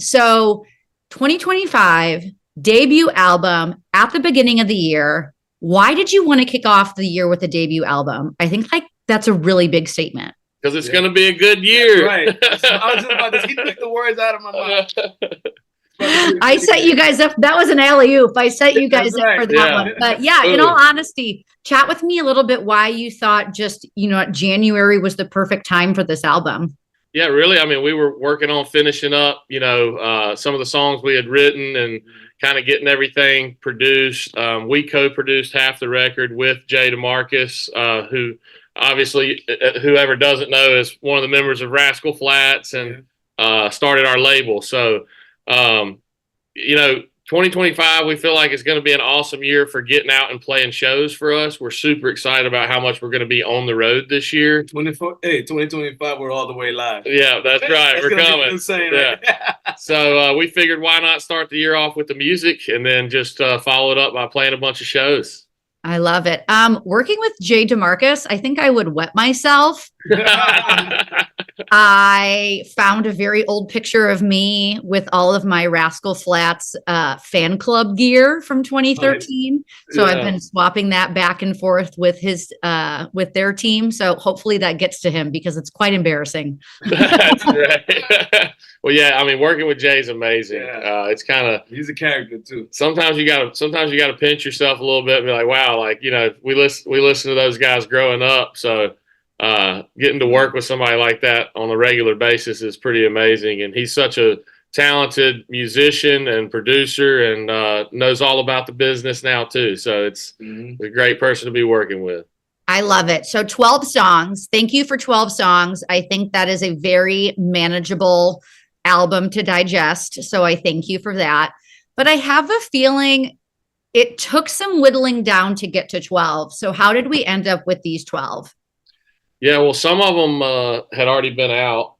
So 2025 debut album at the beginning of the year. Why did you want to kick off the year with a debut album? I think like that's a really big statement. Because it's going to be a good year. That's right. I was just about to take the words out of my mouth. I set you guys up. That was an alley-oop. I set you guys up for that one. But yeah, in all honesty, chat with me a little bit why you thought just, January was the perfect time for this album. Yeah, really. I mean, we were working on finishing up, some of the songs we had written and kind of getting everything produced. We co-produced half the record with Jay DeMarcus, who obviously, whoever doesn't know, is one of the members of Rascal Flatts and started our label. So, 2025, we feel like it's going to be an awesome year for getting out and playing shows for us. We're super excited about how much we're going to be on the road this year. 2025, we're all the way live. Yeah, that's right. We're coming. Insane, right? So we figured why not start the year off with the music and then just follow it up by playing a bunch of shows. I love it. Working with Jay DeMarcus, I think I would wet myself. I found a very old picture of me with all of my Rascal Flatts fan club gear from 2013. So I've been swapping that back and forth with with their team. So hopefully that gets to him because it's quite embarrassing. That's right. Well, yeah, I mean, working with Jay's amazing. Yeah. It's kind of, he's a character too. Sometimes you gotta pinch yourself a little bit and be like, wow, like, we listen to those guys growing up. So getting to work with somebody like that on a regular basis is pretty amazing. And he's such a talented musician and producer and knows all about the business now too. So it's a great person to be working with. I love it. So 12 songs. Thank you for 12 songs. I think that is a very manageable album to digest. So I thank you for that. But I have a feeling it took some whittling down to get to 12. So how did we end up with these 12? Yeah, well, some of them had already been out.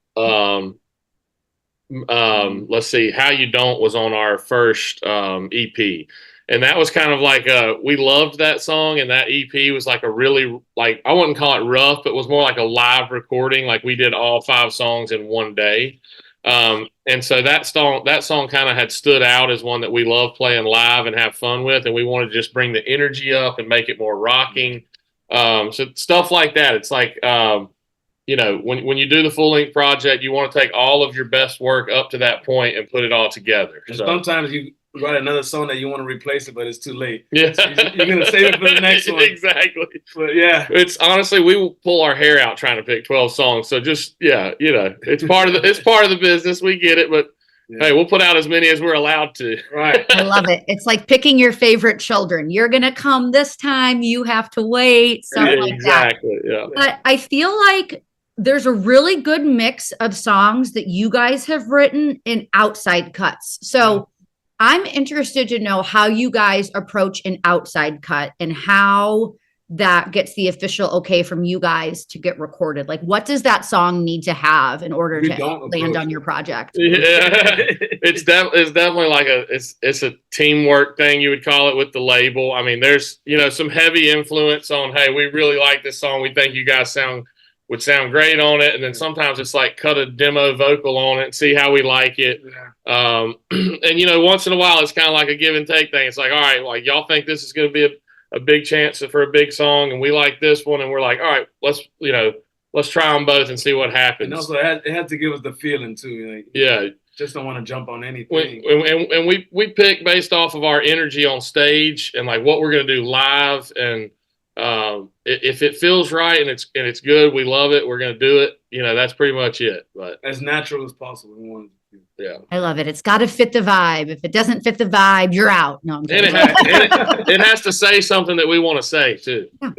Let's see, How You Don't was on our first EP. And that was kind of like, we loved that song. And that EP was like a really, like, I wouldn't call it rough, but it was more like a live recording. Like we did all 5 songs in one day. And so that song kind of had stood out as one that we love playing live and have fun with. And we wanted to just bring the energy up and make it more rocking. So stuff like that. It's like, when you do the full length project, you want to take all of your best work up to that point and put it all together. So sometimes you write another song that you want to replace it, but it's too late. Yeah. So you're going to save it for the next one. Exactly. But yeah, it's honestly, we will pull our hair out trying to pick 12 songs. So just, it's part of the business. We get it, but hey, we'll put out as many as we're allowed to. Right. I love it. It's like picking your favorite children. You're going to come this time. You have to wait. Something like exactly. That. Yeah. But I feel like there's a really good mix of songs that you guys have written in outside cuts. So I'm interested to know how you guys approach an outside cut and how that gets the official okay from you guys to get recorded. Like, what does that song need to have in order to land on your project? Yeah, it's definitely like it's a teamwork thing, you would call it, with the label. I mean, there's some heavy influence on, hey, we really like this song, we think you guys would sound great on it, and then sometimes it's like cut a demo vocal on it and see how we like it. And once in a while it's kind of like a give and take thing. It's like, all right, like y'all think this is going to be a big chance for a big song, and we like this one, and we're like, all right, let's try them both and see what happens. And also it had to give us the feeling too. Like, yeah, just don't want to jump on anything. And we pick based off of our energy on stage and like what we're going to do live, and if it feels right and it's good, we love it, we're going to do it. That's pretty much it. But as natural as possible. We want to. Yeah, I love it. It's got to fit the vibe. If it doesn't fit the vibe, you're out. No, I'm kidding. It has to say something that we want to say too. Yeah.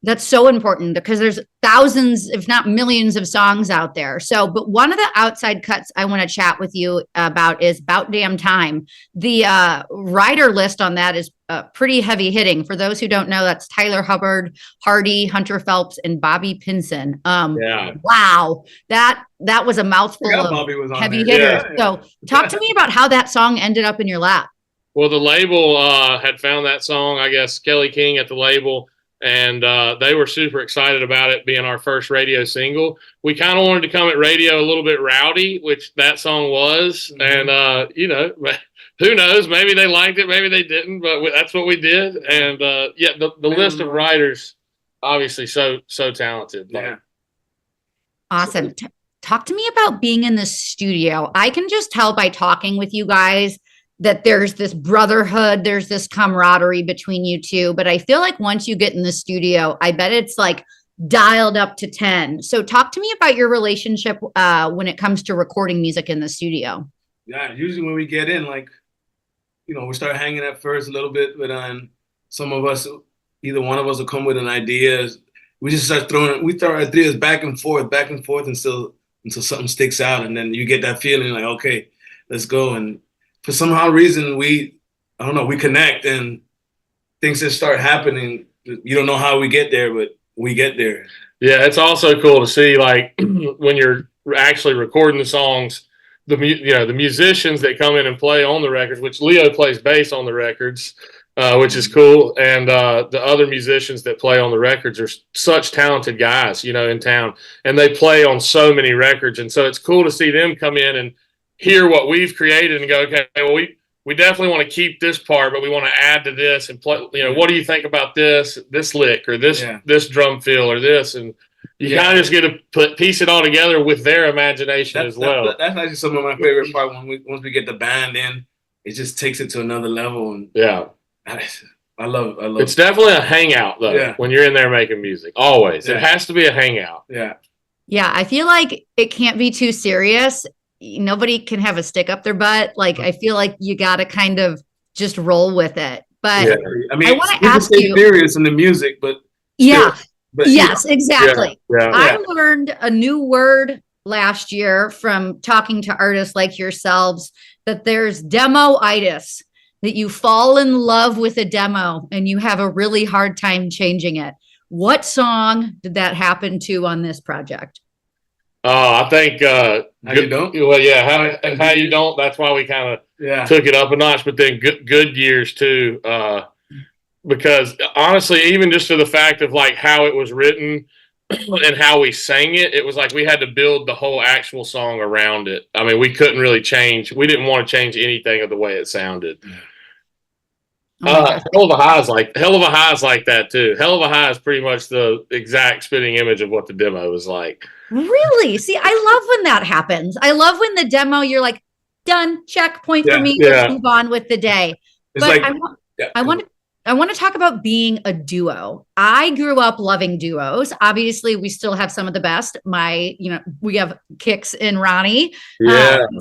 That's so important because there's thousands, if not millions, of songs out there. So, but one of the outside cuts I want to chat with you about is About Damn Time. The writer list on that is pretty heavy hitting. For those who don't know, that's Tyler Hubbard, Hardy, Hunter Phelps, and Bobby Pinson. Wow, that was a mouthful of heavy hitters. Yeah. So talk to me about how that song ended up in your lap. Well, the label had found that song. I guess Kelly King at the label and they were super excited about it being our first radio single. We kind of wanted to come at radio a little bit rowdy, which that song was, and who knows? Maybe they liked it, maybe they didn't, but that's what we did. And the list of writers, obviously, so talented. Yeah. Awesome. Talk to me about being in the studio. I can just tell by talking with you guys that there's this brotherhood, there's this camaraderie between you two. But I feel like once you get in the studio, I bet it's like dialed up to 10. So talk to me about your relationship when it comes to recording music in the studio. Yeah, usually when we get in, like, we start hanging at first a little bit, but some of us, either one of us will come with an idea. We just start we throw ideas back and forth until something sticks out. And then you get that feeling like, okay, let's go. And for somehow reason, we connect and things just start happening. You don't know how we get there, but we get there. Yeah, it's also cool to see, like, when you're actually recording the songs, the musicians that come in and play on the records, which Leo plays bass on the records, which is cool. And the other musicians that play on the records are such talented guys, in town, and they play on so many records. And so it's cool to see them come in and hear what we've created and go, okay, well, we definitely want to keep this part, but we want to add to this and play, what do you think about this lick or this drum fill or this? And you kind of just get to piece it all together with their imagination as well. That's actually some of my favorite part once we get the band in, it just takes it to another level. And yeah. I love it's definitely a hangout though when you're in there making music. Always. It has to be a hangout. Yeah, I feel like it can't be too serious. Nobody can have a stick up their butt. Like, I feel like you got to kind of just roll with it. But I want to ask you, serious in the music, but yes, exactly. Yeah. I learned a new word last year from talking to artists like yourselves, that there's demo-itis, that you fall in love with a demo and you have a really hard time changing it. What song did that happen to on this project? I think How You Don't? Well, yeah, how You Don't. That's why we kind of took it up a notch. But then Good Years too, because honestly, even just to the fact of like how it was written and how we sang it, it was like we had to build the whole actual song around it. I mean, we couldn't really change. We didn't want to change anything of the way it sounded. Hell of a High is like that too. Hell of a High is pretty much the exact spitting image of what the demo was like. Really? See, I love when that happens. I love when the demo, you're like, done, check, point for me, let's move on with the day. It's but like, I want to talk about being a duo. I grew up loving duos. Obviously, we still have some of the best. We have Kix and Ronnie.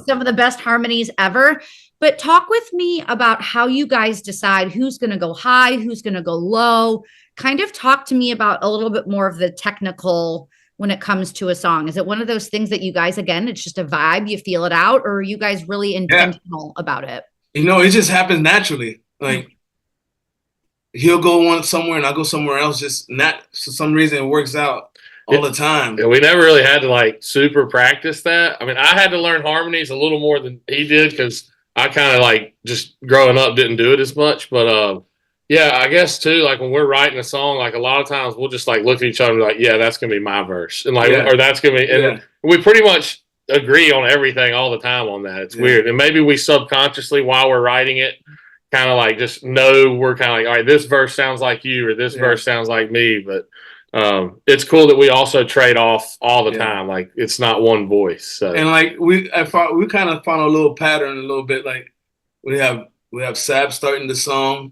Some of the best harmonies ever. But talk with me about how you guys decide who's going to go high, who's going to go low. Kind of talk to me about a little bit more of the technical when it comes to a song. Is it one of those things that you guys, again, it's just a vibe, you feel it out, or are you guys really intentional about it? It just happens naturally. Like, he'll go somewhere and I'll go somewhere else. Just not for some reason it works out all the time. Yeah, we never really had to like super practice that. I mean, I had to learn harmonies a little more than he did because I kind of like just growing up didn't do it as much. But I guess too, like when we're writing a song, like a lot of times we'll just like look at each other and be like, yeah, that's gonna be my verse, and like or that's gonna be, and we pretty much agree on everything all the time on that. It's weird, and maybe we subconsciously while we're writing it kind of like just know we're kind of like, all right, this verse sounds like you or this verse sounds like me. But it's cool that we also trade off all the time. Like it's not one voice. So. And like we kind of found a little pattern a little bit. Like we have Sab starting the song,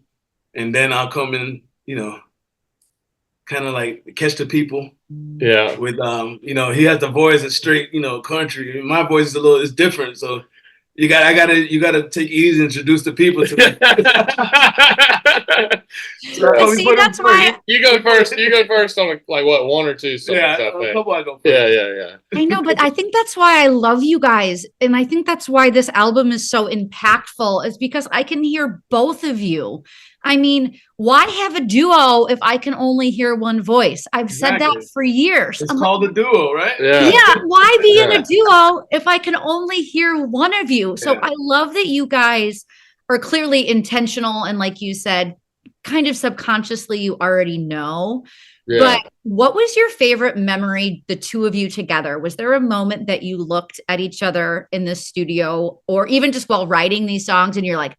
and then I'll come in, kind of like catch the people. Yeah. With he has the voice that's straight, country. My voice is different, so. You gotta take it easy and introduce the people to me. See, that's why you go first. You go first on like what, one or two songs. I go first. Yeah. I know, but I think that's why I love you guys, and I think that's why this album is so impactful. Is because I can hear both of you. I mean, why have a duo if I can only hear one voice? I've said that for years. It's called a duo, right? Yeah. Why be in a duo if I can only hear one of you? So I love that you guys are clearly intentional and, like you said, kind of subconsciously you already know. Yeah. But what was your favorite memory, the two of you together? Was there a moment that you looked at each other in the studio or even just while writing these songs and you're like,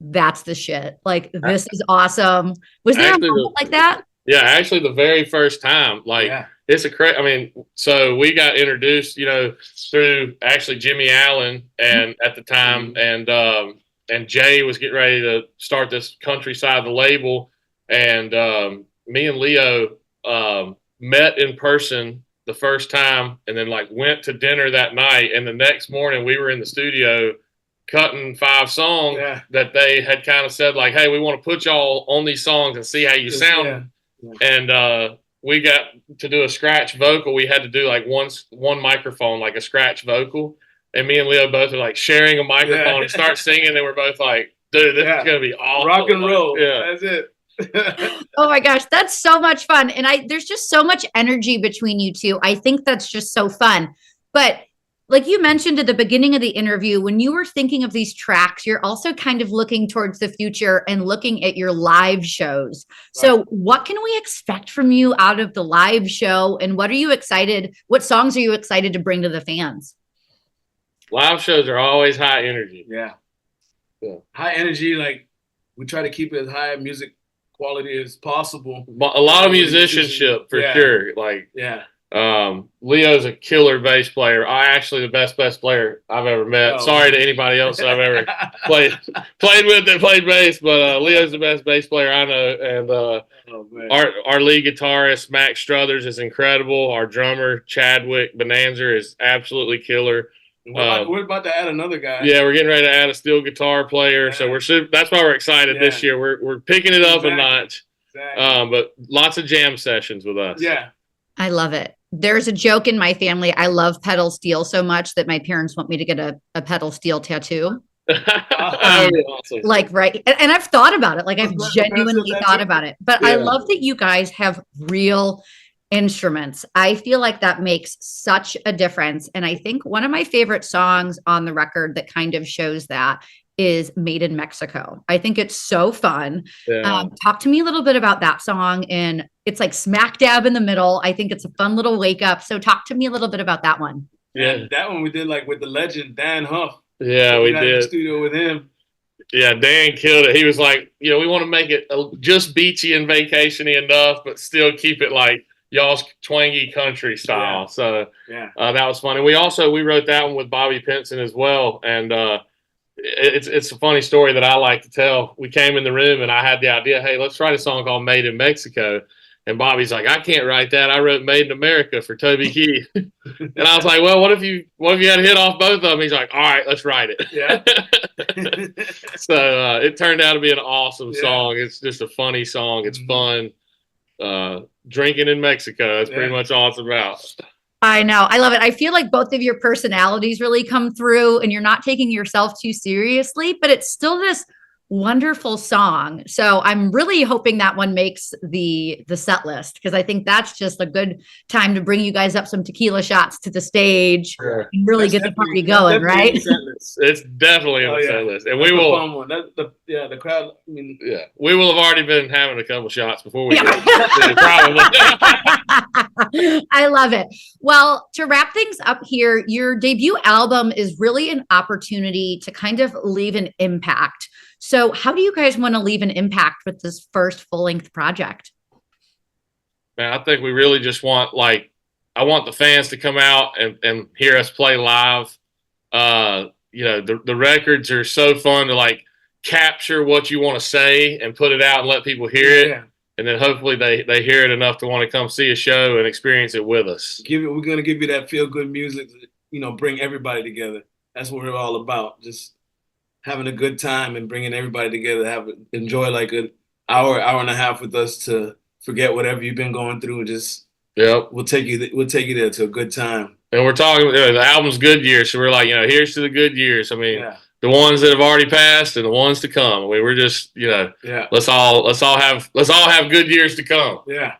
that's the shit. Like, this is awesome. Was there Actually, a moment like that? Yeah, actually, the very first time, like, it's I mean, so we got introduced, you know, through actually Jimmy Allen and at the time, and Jay was getting ready to start this Countryside of the label, and me and Leo met in person the first time, and then like went to dinner that night, and the next morning we were in the studio cutting 5 songs that they had kind of said like, hey, we want to put y'all on these songs and see how you sound. And we got to do a scratch vocal. We had to do like one microphone, like a scratch vocal. And me and Leo both are like sharing a microphone and start singing. And we're both like, dude, this is going to be awesome. Rock and roll. Yeah. That's it. Oh my gosh, that's so much fun. And there's just so much energy between you two. I think that's just so fun. But like you mentioned at the beginning of the interview, when you were thinking of these tracks, you're also kind of looking towards the future and looking at your live shows. Right. So what can we expect from you out of the live show? And what songs are you excited to bring to the fans? Live shows are always high energy. Yeah. High energy. Like, we try to keep it as high music quality as possible. A lot of musicianship for sure. Like, Leo's a killer bass player. Actually the best bass player I've ever met. Sorry to anybody else that I've ever played with that played bass, but Leo's the best bass player I know. And our lead guitarist Max Struthers is incredible. Our drummer Chadwick Bonanza is absolutely killer. We're about to add another guy. Yeah, we're getting ready to add a steel guitar player. So that's why we're excited this year. We're picking it up a notch. But lots of jam sessions with us. Yeah. I love it. There's a joke in my family. I love pedal steel so much that my parents want me to get a pedal steel tattoo. Awesome. Like, right. And I've thought about it. Like, I've genuinely thought about it. But I love that you guys have real instruments. I feel like that makes such a difference. And I think one of my favorite songs on the record that kind of shows that is Made in Mexico. I think it's so fun. Talk to me a little bit about that song. And it's like smack dab in the middle. I think it's a fun little wake up. So talk to me a little bit about that one. Yeah, that one we did like with the legend Dan Huff. Yeah, so we did. In the studio with him. Yeah, Dan killed it. He was like, you know, we want to make it just beachy and vacation-y enough, but still keep it like y'all's twangy country style. So that was fun. And we wrote that one with Bobby Pinson as well. And it's a funny story that I like to tell. We came in the room and I had the idea, hey, let's write a song called Made in Mexico. And Bobby's like, I can't write that. I wrote Made in America for Toby Keith. And I was like, well, what if you had to hit off both of them? He's like, all right, let's write it. Yeah. So it turned out to be an awesome song. It's just a funny song. It's fun. Drinking in Mexico. That's pretty much all it's about. I know. I love it. I feel like both of your personalities really come through and you're not taking yourself too seriously, but it's still this wonderful song. So I'm really hoping that one makes the set list because I think that's just a good time to bring you guys up some tequila shots to the stage and really get the party going, right? It's definitely on the set list. And that's we will fun one. The crowd, I mean, we will have already been having a couple shots before we probably. I love it. Well, to wrap things up here, your debut album is really an opportunity to kind of leave an impact. So how do you guys want to leave an impact with this first full-length project? Man, I think we really just want, I want the fans to come out and hear us play live. You know, the records are so fun to capture what you want to say and put it out and let people hear it. Yeah. And then hopefully they hear it enough to want to come see a show and experience it with us. We're going to give you that feel-good music, bring everybody together. That's what we're all about. Just having a good time and bringing everybody together, enjoy like an hour and a half with us to forget whatever you've been going through and just we'll take you there to a good time. And we're talking the album's good years, so we're like, here's to the good years. I mean, the ones that have already passed and the ones to come. I mean, we're just let's all have good years to come. Yeah.